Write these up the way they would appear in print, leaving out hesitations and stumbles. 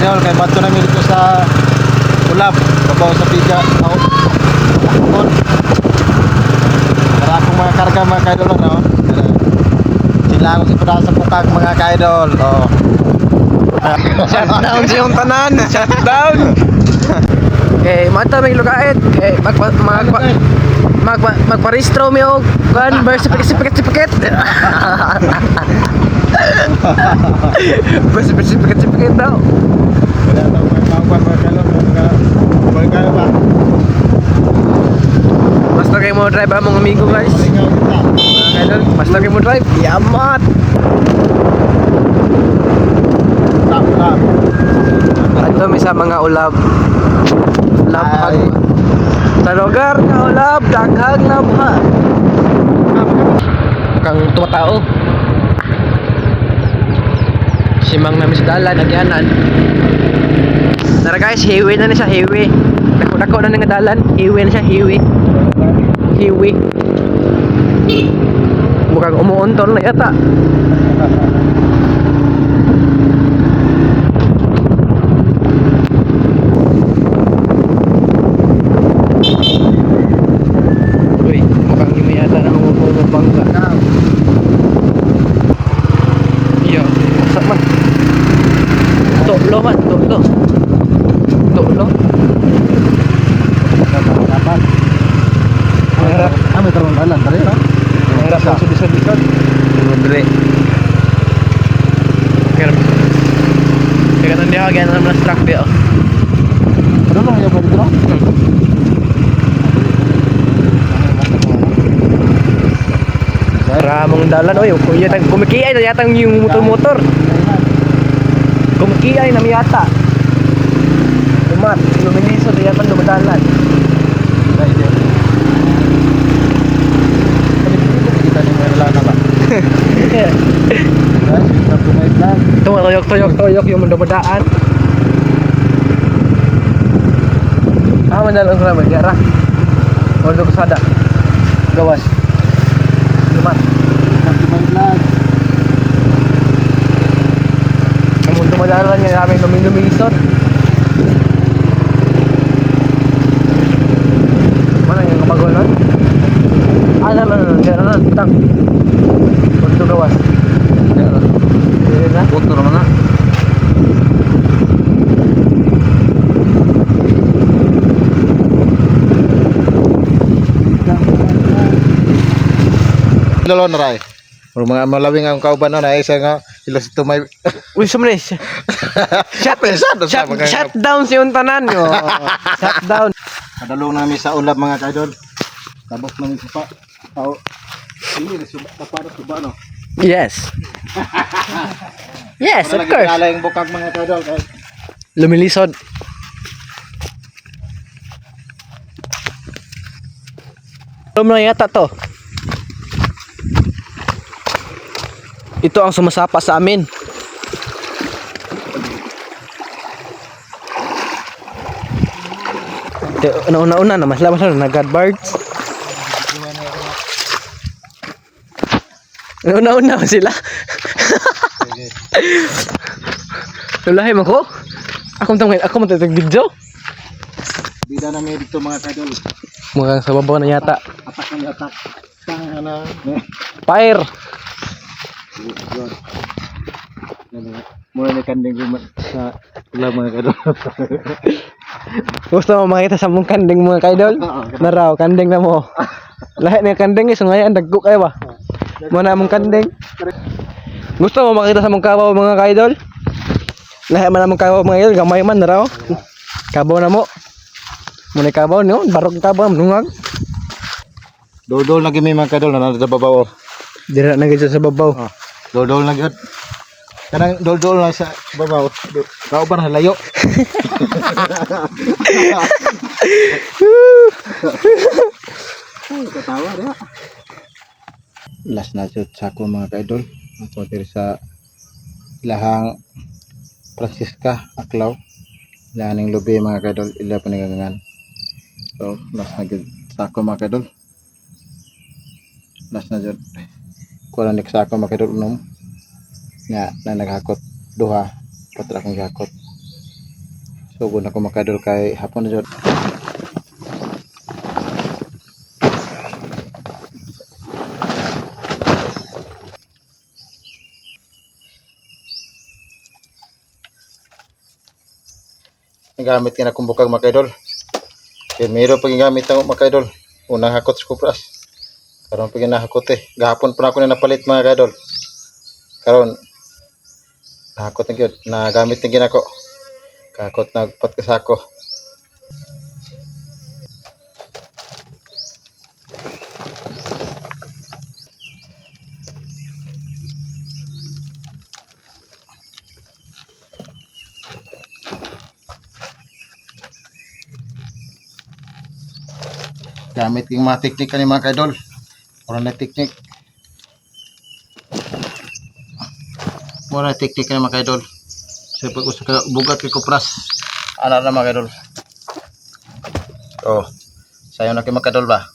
kaidol kay bato na dito sa ulap babaw sa piga ako para akong mga karga mga kaidol no. Sila ako sipada sa pukag mga kaidol. Oh. Shutdown sa yung tanan. Shutdown. Okay, mata may lugait. Okay, magparehistro mi og kan certificate. Certificate daw. Wala daw mga kaidol mga kaidol ba. Basta kayo mo drive among amigo guys. Mga kaidol, basta kayo mo drive. Yamat. Ato mi sa mga ulab. Ulab sa lugar nga ulab, daghang labha. Kang tumatao. Simang namin sa dalan, nagyanan. Tara guys, highway na siya, highway. Dako na nga dalan, highway na siya, highway. Highway. Mukhang umuuntol na yata. Uy, mukhang hindi yata na bangga. Iya, masak man. Tuklo man, tuklo. Tuklo. Dapat. Mahirap. May tarong dalan tadi no. Mahirap ang sudisod-disod. Libre. Kaya nandiyan ako, ganyan naman ang truck dia. Ano lang yung dito no? Ramong dalan, oy. Kumikiay na yata yung motor-motor. Kumikiay na yata. Umat, luminiso na yata lumadalan. Tuyok yung mudah-mudahan. Mandalang sa magyara. Ordo ko sada. Gawas. Lumat. Kamu dumadalan nga namin lumilumisot. Mana yang kapagol nun? Gara na, tang. Ordo gawas. Motor mana? Lolon ray. Mga malawing ang kauban na isa nga ilos ito may Uy, sumres. Shutdown sa yung tanan yo. Shutdown. Kadalong namin sa ulap mga kaidol. Tabok namin sa pa. Tao. Ini suba para suba no. Yes. Yes, of course. Wala yung bukag mga kaidol kay Lumilisod. Alam na yata to. Ito ang sumasapa sa amin. Una-una na mas labas na God birds. Una-una sila. Lulahi mo ko. Ako matutug video. bida na may dito mga kaidol. Mukhang sa babaw na yata. Atak ng atak. Tang ano. Fire. God. Muna ni kanding gumat sa ulam mga kaidol. Gusto mo makita sa mong kanding mga kaidol? Naraw, kanding na mo. Lahat ng kanding is ngayon dagko kayo ba? Muna mong kanding. Gusto mo makita sa mong kabaw mga kaidol? Lahat man mong kabaw mga kaidol, gamay man naraw. Kabaw na mo. Muna kabaw no, barok kabaw nungag. Dodol lagi may mga kaidol na nasa babaw. Dira na gid sa babaw. Dodol lagi. Kanang dol-dol lang sa babaw. Kauban na layo. Katawa dia. Last na jud sa ako mga kaidol. Ako diri sa Lahang Francisca Aklaw. Laning lubi mga kaidol, ila panigangan. So, last na jud sa ako mga kaidol. Last na jud. Kulang nik sa ako mga kaidol unom. Nga na naghakot duha patra kong gakot Sugod na ko mga kaidol kay hapon na jud. Gamit ka na kong bukag mga kaidol. Primero pag gamit ang mga kaidol. Unang hakot sa kupras. Karon pag nahakot gahapon pa na ako na napalit mga kaidol. Karon nahakot na gyud, nagamit na ginako. Kakot na pat kasako. Gamit yung mga teknik ni mga kaidol. Mura na teknik. Mura na teknik ni mga kaidol. So pag usa ka bugat kay kupras. Ana na mga kaidol. Oh. Sayo na kay mga kaidol ba.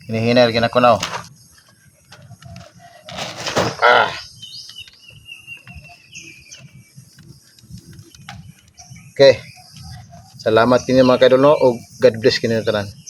Hinihinay gyud ako na. Okay. Salamat kini mga kaidol no, og God bless kini tanan.